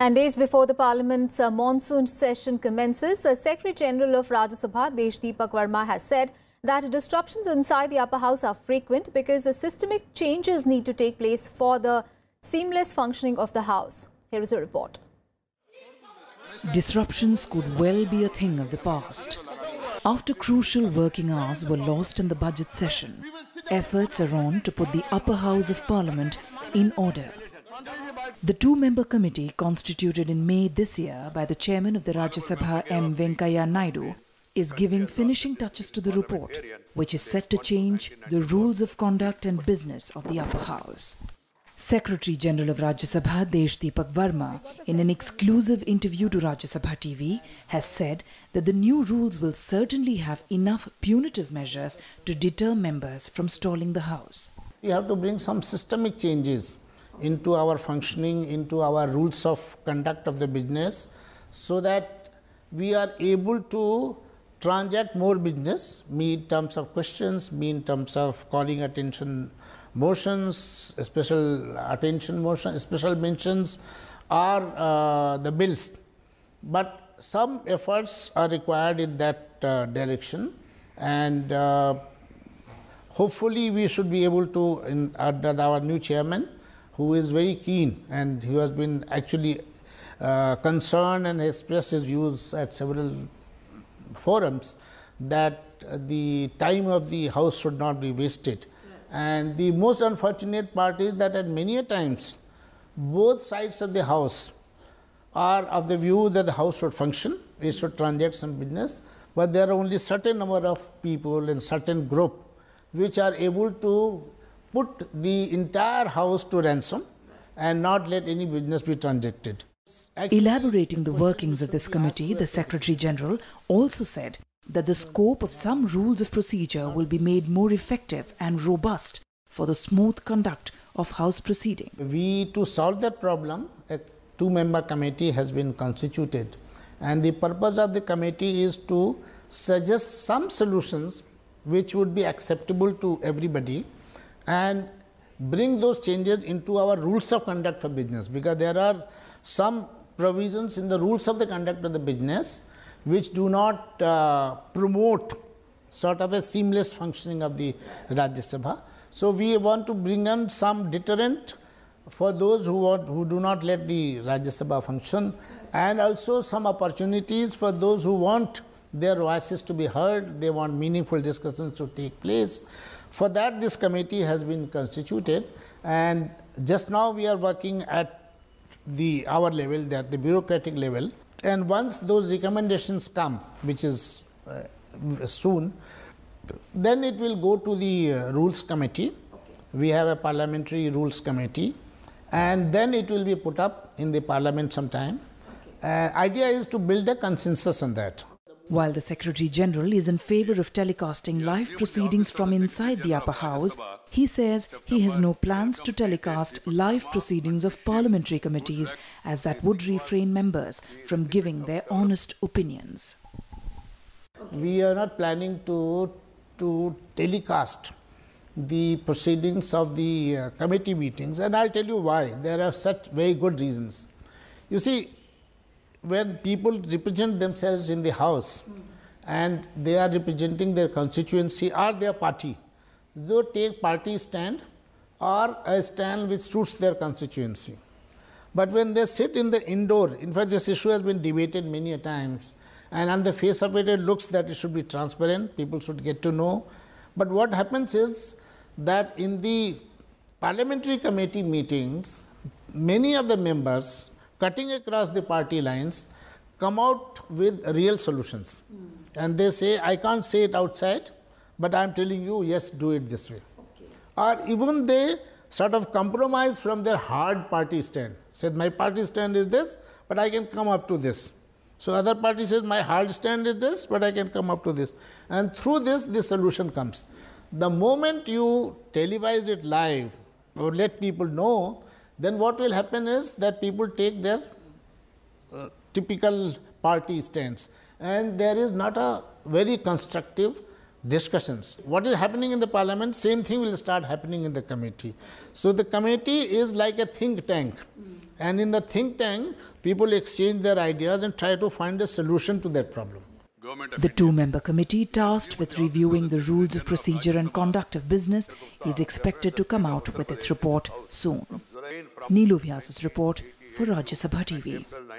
And days before the Parliament's monsoon session commences, the Secretary-General of Rajya Sabha, Desh Deepak Verma, has said that disruptions inside the upper house are frequent because the systemic changes need to take place for the seamless functioning of the house. Here is a report. Disruptions could well be a thing of the past. After crucial working hours were lost in the budget session, efforts are on to put the upper house of Parliament in order. The two-member committee constituted in May this year by the chairman of the Rajya Sabha M. Venkaiah Naidu is giving finishing touches to the report, which is set to change the rules of conduct and business of the upper house. Secretary-General of Rajya Sabha Desh Deepak Verma, in an exclusive interview to Rajya Sabha TV, has said that the new rules will certainly have enough punitive measures to deter members from stalling the house. We have to bring some systemic changes into our functioning, into our rules of conduct of the business, so that we are able to transact more business, be in terms of questions, be in terms of calling attention motions, special attention motion, special mentions, or the bills. But some efforts are required in that direction, and hopefully we should be able to, under our new chairman, who is very keen and who has been actually concerned and expressed his views at several forums, that the time of the house should not be wasted. And the most unfortunate part is that at many times, both sides of the house are of the view that the house should function, it should transact some business, but there are only certain number of people and certain group which are able to put the entire house to ransom and not let any business be transacted. Elaborating the workings of this committee, the Secretary-General also said that the scope of some rules of procedure will be made more effective and robust for the smooth conduct of House proceeding. To solve that problem, a two-member committee has been constituted, and the purpose of the committee is to suggest some solutions which would be acceptable to everybody and bring those changes into our rules of conduct for business, because there are some provisions in the rules of the conduct of the business which do not promote sort of a seamless functioning of the Rajya Sabha. So we want to bring in some deterrent for those who do not let the Rajya Sabha function, and also some opportunities for those who want their voices to be heard, they want meaningful discussions to take place. For that, this committee has been constituted, and just now we are working at our level, at the bureaucratic level, and once those recommendations come, which is soon, then it will go to the rules committee. We have a parliamentary rules committee, and then it will be put up in the parliament sometime. Idea is to build a consensus on that. While the Secretary-General is in favour of telecasting live proceedings from inside the upper house, he says he has no plans to telecast live proceedings of parliamentary committees, as that would refrain members from giving their honest opinions. We are not planning to telecast the proceedings of the committee meetings, and I'll tell you why. There are such very good reasons. You see, when people represent themselves in the house and they are representing their constituency or their party, they take party stand or a stand which suits their constituency. But when they sit in the indoor, in fact this issue has been debated many times, and on the face of it, it looks that it should be transparent, people should get to know. But what happens is that in the parliamentary committee meetings, many of the members, cutting across the party lines, come out with real solutions. And they say, I can't say it outside, but I'm telling you, yes, do it this way. Okay. Or even they sort of compromise from their hard party stand. Said, my party stand is this, but I can come up to this. So other party says, my hard stand is this, but I can come up to this. And through this, the solution comes. The moment you televise it live or let people know, then what will happen is that people take their typical party stands, and there is not a very constructive discussions. What is happening in the parliament, same thing will start happening in the committee. So the committee is like a think tank And in the think tank, people exchange their ideas and try to find a solution to that problem. The two-member committee tasked with reviewing the rules of procedure and conduct of business is expected to come out with its report soon. Neelu Vyas's report for Rajya Sabha TV.